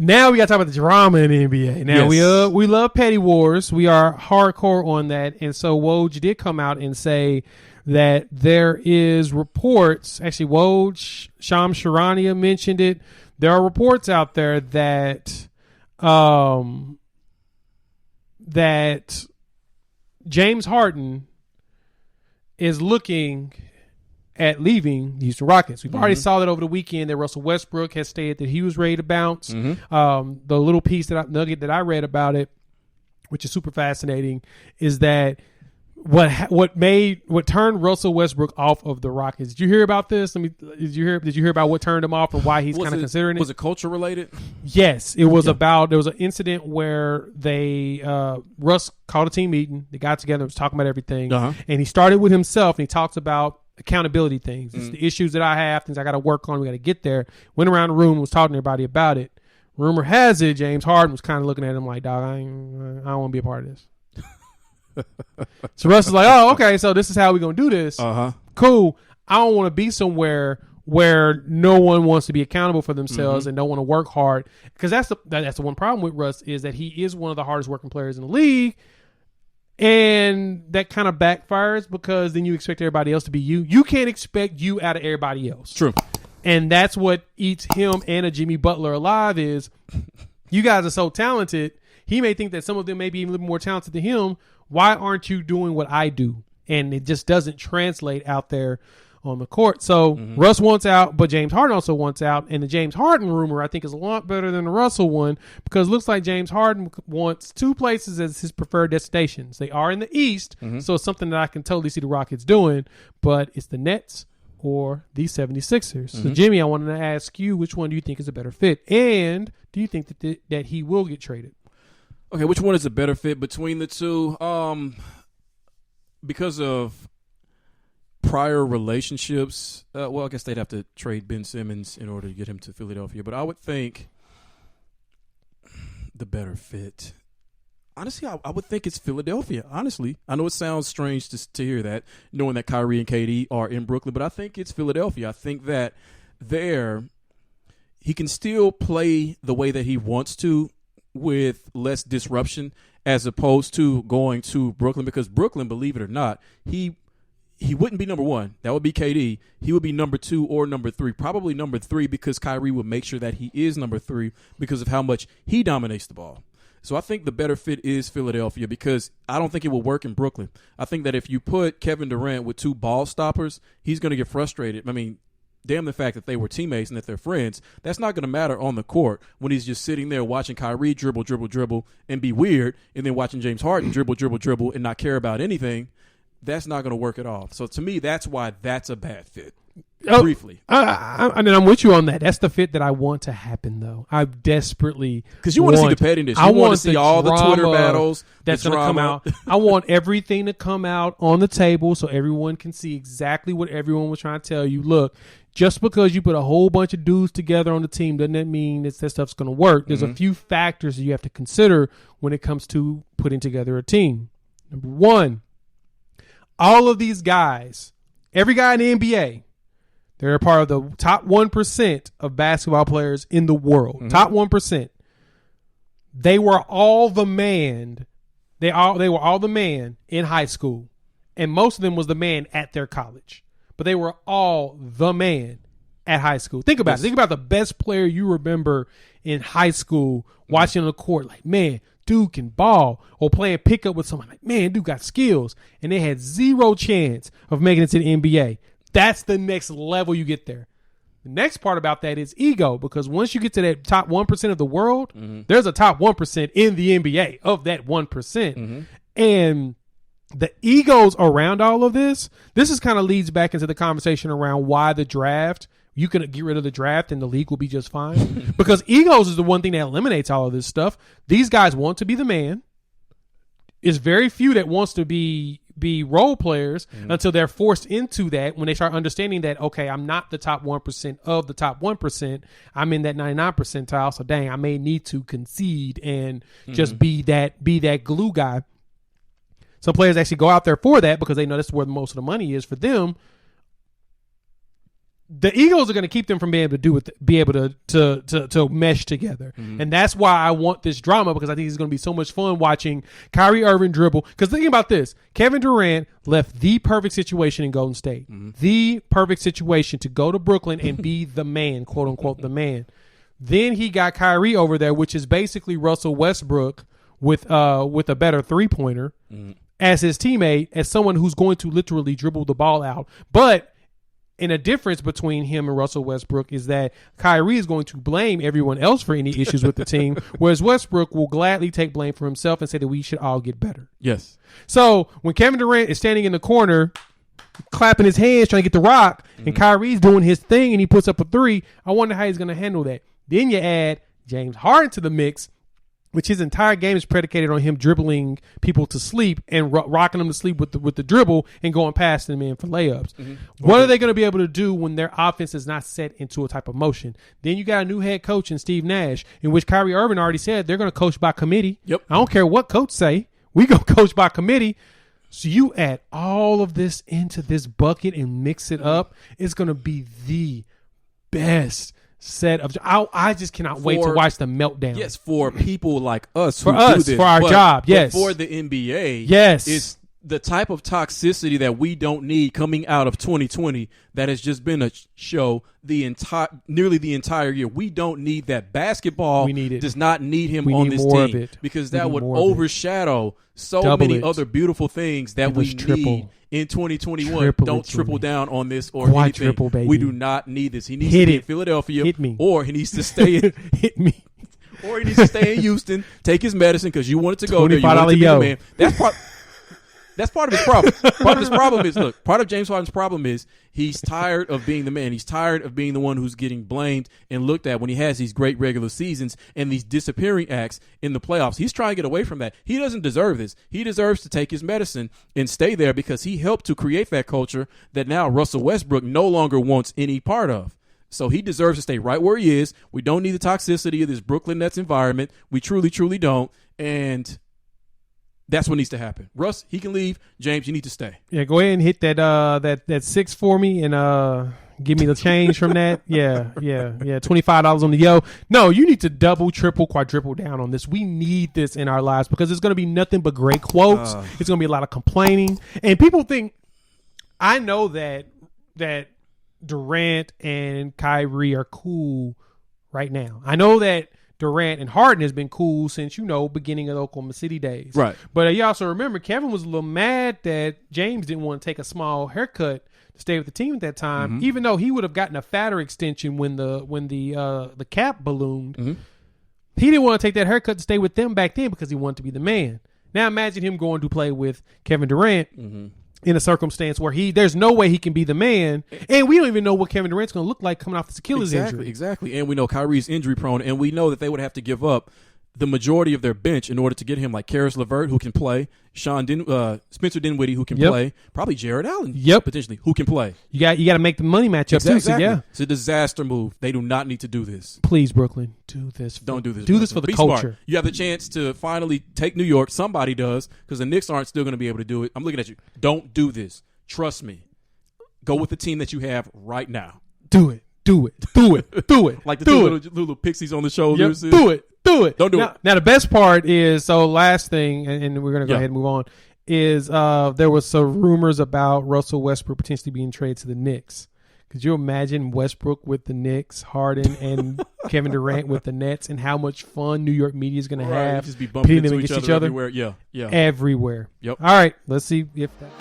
Now we got to talk about the drama in the NBA. Now Yes. we love petty wars. We are hardcore on that. And so Woj did come out and say that there is reports. Actually, Woj, Shams Charania mentioned it. There are reports out there that that James Harden is looking at leaving the Houston Rockets. We've already saw that over the weekend that Russell Westbrook has stated that he was ready to bounce. The little piece nugget that I read about it, which is super fascinating, is that what turned Russell Westbrook off of the Rockets. Did you hear about this? Did you hear about what turned him off and why he's kind of considering it? Was it culture related? Yes, it was about. There was an incident where Russ called a team meeting. They got together, was talking about everything, and he started with himself. And he talks about accountability things. It's the issues that I have, things I got to work on. We got to get there. Went around the room and was talking to everybody about it. Rumor has it, James Harden was kind of looking at him like, dog, I don't want to be a part of this. So Russ is like, oh, okay, so this is how we're going to do this. Cool. I don't want to be somewhere where no one wants to be accountable for themselves and don't want to work hard. Because that's the one problem with Russ is that he is one of the hardest working players in the league. And that kind of backfires because then you expect everybody else to be you. You can't expect you out of everybody else. True. And that's what eats him and a Jimmy Butler alive is you guys are so talented. He may think that some of them may be even a little more talented than him. Why aren't you doing what I do? And it just doesn't translate out there on the court. So Russ wants out, but James Harden also wants out. And the James Harden rumor, I think, is a lot better than the Russell one because it looks like James Harden wants two places as his preferred destinations. They are in the East, so it's something that I can totally see the Rockets doing, but it's the Nets or the 76ers. So, Jimmy, I wanted to ask you, which one do you think is a better fit? And do you think that he will get traded? Okay, which one is a better fit between the two? Because of prior relationships, well, I guess they'd have to trade Ben Simmons in order to get him to Philadelphia. But I would think the better fit. Honestly, I would think it's Philadelphia. Honestly, I know it sounds strange to hear that, knowing that Kyrie and KD are in Brooklyn, but I think it's Philadelphia. I think that there he can still play the way that he wants to with less disruption as opposed to going to Brooklyn because Brooklyn, believe it or not, he wouldn't be number one. That would be KD. He would be number two or number three, probably number three because Kyrie would make sure that he is number three because of how much he dominates the ball. So I think the better fit is Philadelphia because I don't think it will work in Brooklyn. I think that if you put Kevin Durant with two ball stoppers, he's going to get frustrated. I mean, damn the fact that they were teammates and that they're friends, that's not going to matter on the court when he's just sitting there watching Kyrie dribble, and be weird, and then watching James Harden dribble, and not care about anything. That's not going to work at all. So to me, that's why that's a bad fit. Briefly. I'm with you on that. That's the fit that I want to happen, though. I desperately because you want to see the pettiness. You want to see all the Twitter battles that's going to come out. I want everything to come out on the table so everyone can see exactly what everyone was trying to tell you. Look, just because you put a whole bunch of dudes together on the team doesn't that mean that stuff's going to work. There's a few factors that you have to consider when it comes to putting together a team. Number one, all of these guys, every guy in the NBA, they're a part of the top 1% of basketball players in the world. Top 1%. They were all the man. They were all the man in high school. And most of them was the man at their college. But they were all the man at high school. Think about it. Think about the best player you remember in high school watching on the court. Like, man, dude can ball. Or playing pickup with someone. Like, man, dude got skills. And they had zero chance of making it to the NBA. That's the next level you get there. The next part about that is ego, because once you get to that top 1% of the world, there's a top 1% in the NBA of that 1%. And the egos around all of this is kind of leads back into the conversation around why the draft, you can get rid of the draft and the league will be just fine. Because egos is the one thing that eliminates all of this stuff. These guys want to be the man. It's very few that wants to be role players until they're forced into that when they start understanding that, okay, I'm not the top 1% of the top 1%. I'm in that 99 percentile. So dang, I may need to concede and just be that glue guy. Some players actually go out there for that because they know that's where most of the money is for them. the egos are going to keep them from being able to be able to mesh together. And that's why I want this drama, because I think it's going to be so much fun watching Kyrie Irving dribble. Because think about this. Kevin Durant left the perfect situation in Golden State. The perfect situation to go to Brooklyn and be the man, quote unquote, the man. Then he got Kyrie over there, which is basically Russell Westbrook with a better three-pointer as his teammate, as someone who's going to literally dribble the ball out. But and a difference between him and Russell Westbrook is that Kyrie is going to blame everyone else for any issues with the team, whereas Westbrook will gladly take blame for himself and say that we should all get better. Yes. So when Kevin Durant is standing in the corner, clapping his hands, trying to get the rock, and Kyrie's doing his thing and he puts up a three, I wonder how he's going to handle that. Then you add James Harden to the mix, which his entire game is predicated on him dribbling people to sleep and rocking them to sleep with the dribble and going past them in for layups. What are they going to be able to do when their offense is not set into a type of motion? Then you got a new head coach in Steve Nash, in which Kyrie Irving already said they're going to coach by committee. Yep. I don't care what coach say. We go coach by committee. So you add all of this into this bucket and mix it up. It's going to be the best set of. I just cannot wait to watch the meltdown. Yes, for people like us for who us, do this, for our job. Yes, but for the NBA. Yes, it's the type of toxicity that we don't need coming out of 2020 that has just been a show nearly the entire year. We don't need that. Basketball does not need him on this team because that would overshadow so many other beautiful things that we need in 2021. Don't triple down on this or anything. Baby. We do not need this. He needs to be in Philadelphia, or he needs to stay in hit me. Or he needs to stay in Houston, take his medicine because you wanted to go there. You wanted to be the man. That's part of his problem. Part of his problem is, part of James Harden's problem is he's tired of being the man. He's tired of being the one who's getting blamed and looked at when he has these great regular seasons and these disappearing acts in the playoffs. He's trying to get away from that. He doesn't deserve this. He deserves to take his medicine and stay there because he helped to create that culture that now Russell Westbrook no longer wants any part of. So he deserves to stay right where he is. We don't need the toxicity of this Brooklyn Nets environment. We truly, truly don't. And that's what needs to happen. Russ, he can leave. James, you need to stay. Yeah, go ahead and hit that six for me and give me the change from that. Yeah. $25 on the yo. No, you need to double, triple, quadruple down on this. We need this in our lives because it's going to be nothing but great quotes. It's going to be a lot of complaining. And people think, I know that Durant and Kyrie are cool right now. I know that Durant and Harden has been cool since, beginning of the Oklahoma City days. Right. But you also remember Kevin was a little mad that James didn't want to take a small haircut to stay with the team at that time, even though he would have gotten a fatter extension when the cap ballooned. He didn't want to take that haircut to stay with them back then because he wanted to be the man. Now imagine him going to play with Kevin Durant in a circumstance where there's no way he can be the man, and we don't even know what Kevin Durant's going to look like coming off this Achilles injury. Exactly. And we know Kyrie's injury prone, and we know that they would have to give up the majority of their bench in order to get him, like Karis LeVert, who can play, Spencer Dinwiddie, who can play, probably Jared Allen, potentially, who can play. You got to make the money match up too. So yeah, it's a disaster move. They do not need to do this. Please, Brooklyn, do this. Don't do this. Do this for the culture. Smart. You have the chance to finally take New York. Somebody does, because the Knicks aren't still going to be able to do it. I'm looking at you. Don't do this. Trust me. Go with the team that you have right now. Do it. Like the two little pixies on the shoulders. Yep. Do it. Don't do it. Now, the best part is, last thing, and we're going to go ahead and move on, is there was some rumors about Russell Westbrook potentially being traded to the Knicks. Could you imagine Westbrook with the Knicks, Harden and Kevin Durant with the Nets, and how much fun New York media is going to have just be bumping pitting them into against each other? Everywhere. Yeah. Everywhere. Yep. All right, let's see if that...